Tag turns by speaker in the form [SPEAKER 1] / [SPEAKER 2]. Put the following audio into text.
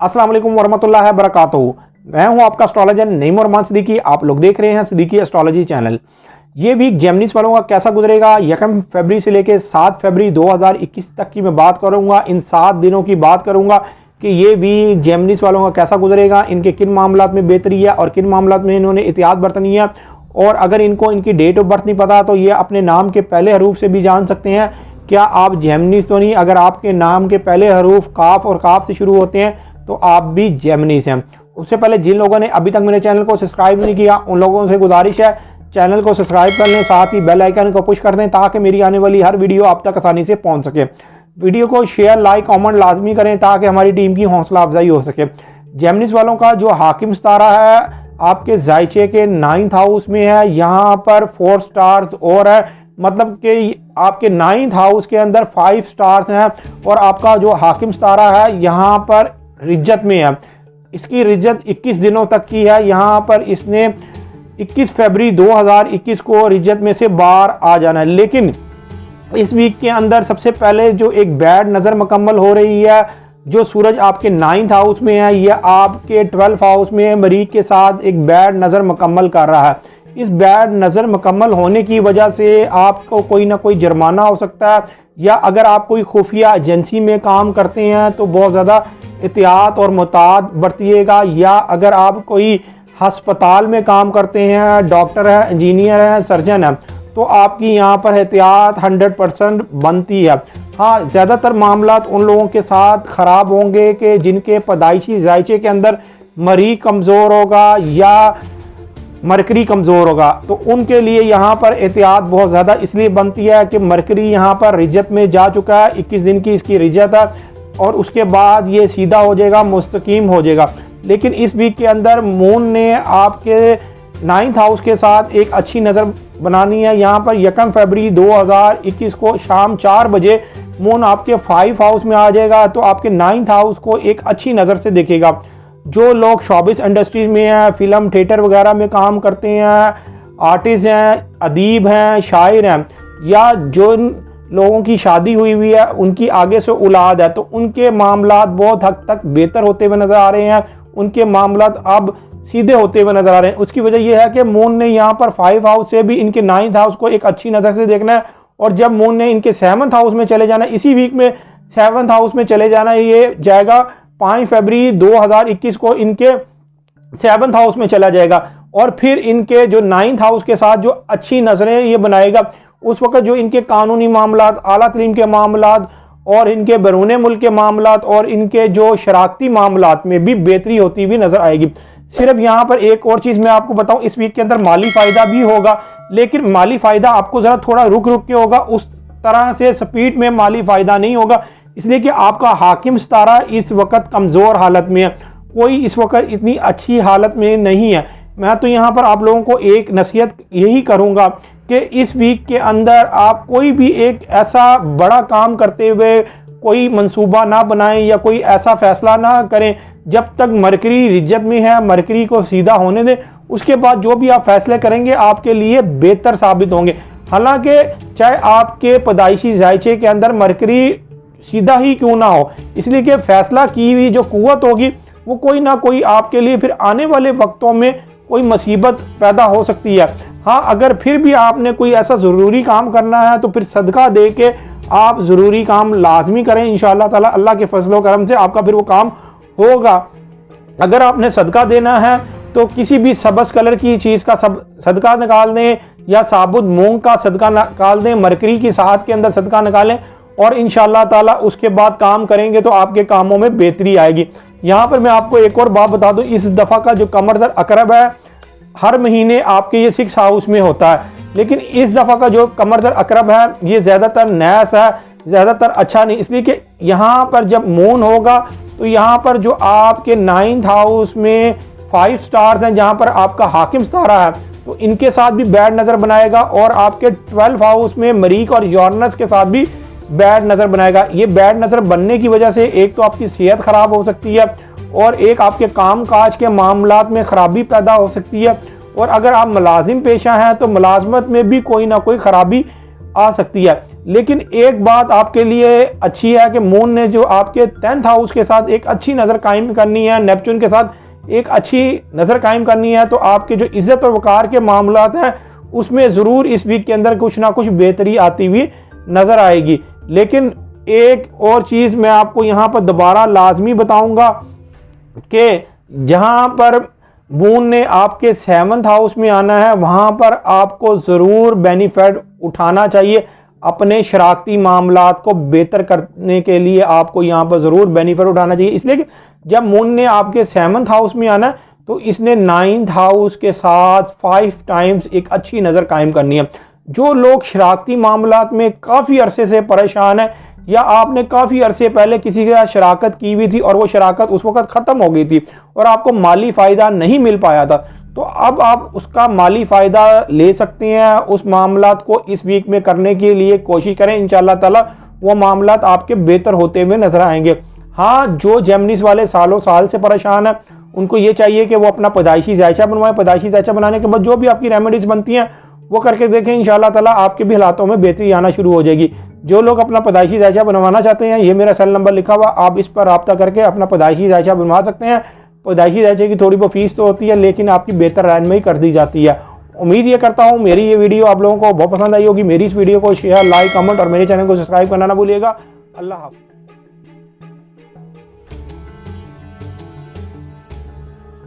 [SPEAKER 1] अस्सलाम वालेकुम वरहमतुल्लाहि वबरकातुहू। मैं हूं आपका एस्ट्रोलॉजर नईम रहमान सिद्दीकी। आप लोग देख रहे हैं सिद्दीकी एस्ट्रोलॉजी चैनल। ये वीक जेमिनीज वालों का कैसा गुजरेगा, 1 फरवरी से लेकर 7 फरवरी 2021 तक की मैं बात करूंगा। इन 7 दिनों की बात करूंगा कि ये वीक जेमिनीज वालों का कैसा गुजरेगा, इनके किन मामलात में बेहतरी है और किन मामलात में इन्होंने एहतियात बरतनी है। और अगर इनको इनकी डेट ऑफ बर्थ नहीं पता तो ये अपने नाम के पहले हरूफ से भी जान सकते हैं। क्या आप जेमिनीज तो नहीं, अगर आपके नाम के पहले हरूफ काफ और काफ से शुरू होते हैं तो आप भी जेमिनीज हैं। उससे पहले जिन लोगों ने अभी तक मेरे चैनल को सब्सक्राइब नहीं किया उन लोगों से गुजारिश है चैनल को सब्सक्राइब कर लें, साथ ही बेल आइकन को पुश कर दें ताकि मेरी आने वाली हर वीडियो आप तक आसानी से पहुंच सके। वीडियो को शेयर लाइक कमेंट लाजमी करें ताकि हमारी टीम की हौसला अफजाई हो सके। जेमिनीज वालों का जो हाकिम सितारा है आपके जायचे के 9th हाउस में है, यहाँ पर 4 स्टार्स और है, मतलब कि आपके 9th हाउस के अंदर 5 स्टार्स हैं और आपका जो हाकिम सितारा है यहाँ पर रिज्जत में है। इसकी रिज्जत 21 दिनों तक की है। यहाँ पर इसने 21 फरवरी 2021 को रिज्जत में से बाहर आ जाना है। लेकिन इस वीक के अंदर सबसे पहले जो एक बैड नज़र मुकम्मल हो रही है, जो सूरज आपके 9th हाउस में है, यह आपके 12th हाउस में मरीज के साथ एक बैड नज़र मुकम्मल कर रहा है। इस बैड नज़र मुकम्मल होने की वजह से आपको कोई ना कोई जुर्माना हो सकता है, या अगर आप कोई खुफिया एजेंसी में काम करते हैं तो बहुत ज़्यादा एहतियात और मुताद बरतिएगा। या अगर आप कोई हस्पताल में काम करते हैं, डॉक्टर है, इंजीनियर है, सर्जन है, तो आपकी यहाँ पर एहतियात 100% बनती है। हाँ, ज़्यादातर मामलात उन लोगों के साथ ख़राब होंगे कि जिनके पैदाइशी जायचे के अंदर मरीज कमज़ोर होगा या मरकरी कमज़ोर होगा, तो उनके लिए यहाँ पर एहतियात बहुत ज़्यादा इसलिए बनती है कि मरकरी यहाँ पर रिज्जत में जा चुका है। 21 दिन की इसकी रिज्जत है और उसके बाद ये सीधा हो जाएगा, मुस्तकीम हो जाएगा। लेकिन इस वीक के अंदर मून ने आपके 9th हाउस के साथ एक अच्छी नज़र बनानी है। यहाँ पर 1 फरवरी 2021 को शाम 4 बजे मून आपके 5 हाउस में आ जाएगा, तो आपके 9th हाउस को एक अच्छी नज़र से देखेगा। जो लोग शोबिस इंडस्ट्रीज में हैं, फिल्म थिएटर वगैरह में काम करते हैं, आर्टिस्ट हैं, अदीब हैं, शायर हैं, या जो लोगों की शादी हुई हुई है उनकी आगे से औलाद है, तो उनके मामलात बहुत हद तक बेहतर होते हुए नज़र आ रहे हैं। उनके मामलात अब सीधे होते हुए नज़र आ रहे हैं। उसकी वजह यह है कि मून ने यहाँ पर 5 हाउस से भी इनके 9th हाउस को एक अच्छी नज़र से देखना है। और जब मून ने इनके 7th हाउस में चले जाना है, इसी वीक में 7th हाउस में चले जाना है, ये जाएगा 5 फरवरी 2021 को इनके 7th हाउस में चला जाएगा। और फिर इनके जो 9th हाउस के साथ जो अच्छी नज़रें ये बनाएगा, उस वक्त जो इनके कानूनी मामलात, आला तरीम के मामलात और इनके बैरून मुल्क के मामलात और इनके जो शराकती मामलात में भी बेहतरी होती हुई नज़र आएगी। सिर्फ यहाँ पर एक और चीज़ मैं आपको बताऊँ, इस वीक के अंदर माली फ़ायदा भी होगा, लेकिन माली फ़ायदा आपको ज़रा थोड़ा रुक रुक के होगा, उस तरह से स्पीड में माली फ़ायदा नहीं होगा, इसलिए कि आपका हाकिम सितारा इस वक्त कमज़ोर हालत में है, कोई इस वक्त इतनी अच्छी हालत में नहीं है। मैं तो यहाँ पर आप लोगों को एक नसीहत यही करूँगा कि इस वीक के अंदर आप कोई भी एक ऐसा बड़ा काम करते हुए कोई मंसूबा ना बनाएं या कोई ऐसा फैसला ना करें जब तक मरकरी रिज्जत में है। मरकरी को सीधा होने दें, उसके बाद जो भी आप फैसले करेंगे आपके लिए बेहतर साबित होंगे। हालांकि चाहे आपके पैदाइशी जायचे के अंदर मरकरी सीधा ही क्यों ना हो, इसलिए कि फैसला की हुई जो कुव्वत होगी वो कोई ना कोई आपके लिए फिर आने वाले वक्तों में कोई मुसीबत पैदा हो सकती है। हाँ, अगर फिर भी आपने कोई ऐसा ज़रूरी काम करना है तो फिर सदका दे के आप ज़रूरी काम लाजमी करें। इंशाअल्लाह ताला अल्लाह के फजल करम से आपका फिर वो काम होगा। अगर आपने सदका देना है तो किसी भी सबस कलर की चीज़ का सदका निकाल दें या साबुत मूंग का सदका निकाल दें, मरकरी की साथ के अंदर सदका निकालें और इंशाअल्लाह ताला उसके बाद काम करेंगे तो आपके कामों में बेहतरी आएगी। यहाँ पर मैं आपको एक और बात बता दूँ, इस दफ़ा का जो कमर दर अकरब है हर महीने आपके ये 6 हाउस में होता है, लेकिन इस दफ़ा का जो कमर दर अकरब है ये ज़्यादातर नैस है, ज़्यादातर अच्छा नहीं, इसलिए कि यहाँ पर जब मून होगा तो यहाँ पर जो आपके 9th हाउस में 5 स्टार्स हैं, जहाँ पर आपका हाकिम सितारा है, तो इनके साथ भी बैड नज़र बनाएगा और आपके 12th हाउस में मरीख और यूरेनस के साथ भी बैड नज़र बनाएगा। ये बैड नज़र बनने की वजह से एक तो आपकी सेहत ख़राब हो सकती है और एक आपके काम काज के मामलात में ख़राबी पैदा हो सकती है, और अगर आप मुलाजिम पेशा हैं तो मुलाजमत में भी कोई ना कोई ख़राबी आ सकती है। लेकिन एक बात आपके लिए अच्छी है कि मून ने जो आपके 10th हाउस के साथ एक अच्छी नज़र कायम करनी है, नेपच्यून के साथ एक अच्छी नज़र कायम करनी है, तो आपके जो इज़्ज़त और वक़ार के मामलात हैं उसमें ज़रूर इस वीक के अंदर कुछ ना कुछ बेहतरी आती हुई नज़र आएगी। लेकिन एक और चीज़ मैं आपको यहाँ पर दोबारा लाजमी बताऊँगा कि जहाँ पर मून ने आपके 7th हाउस में आना है वहाँ पर आपको ज़रूर बेनिफिट उठाना चाहिए। अपने शराकती मामलात को बेहतर करने के लिए आपको यहाँ पर ज़रूर बेनिफिट उठाना चाहिए, इसलिए कि जब मून ने आपके 7th हाउस में आना है तो इसने 9th हाउस के साथ 5 टाइम्स एक अच्छी नज़र कायम करनी है। जो लोग शराकती मामलात में काफ़ी अरसे से परेशान है या आपने काफ़ी अरसे पहले किसी के साथ शराकत की हुई थी और वो शराकत उस वक्त ख़त्म हो गई थी और आपको माली फ़ायदा नहीं मिल पाया था, तो अब आप उसका माली फ़ायदा ले सकते हैं। उस मामलात को इस वीक में करने के लिए कोशिश करें, इंशाअल्लाह ताला वो मामलात आपके बेहतर होते हुए नजर आएंगे। हाँ, जो जेमिनीज़ वाले सालों साल से परेशान है उनको ये चाहिए कि वो अपना पैदाइशी जायचा बनवाएं। पैदाइशी जायचा बनाने के बाद जो भी आपकी रेमेडीज़ बनती हैं वो करके देखें, इंशाअल्लाह ताला आपके भी हालातों में बेहतरी आना शुरू हो जाएगी। जो लोग अपना पैदाइशी जायचा बनवाना चाहते हैं, ये मेरा सेल नंबर लिखा हुआ, आप इस पर रब्ता करके अपना पैदाइशी जायचा बनवा सकते हैं। पैदाइशी जायचे की थोड़ी बहुत फीस तो होती है लेकिन आपकी बेहतर रहनुमाई कर दी जाती है। उम्मीद ये करता हूँ मेरी ये वीडियो आप लोगों को बहुत पसंद आई होगी। मेरी इस वीडियो को शेयर, लाइक, कमेंट और मेरे चैनल को सब्सक्राइब करना ना भूलिएगा। अल्लाह हाफ़िज़।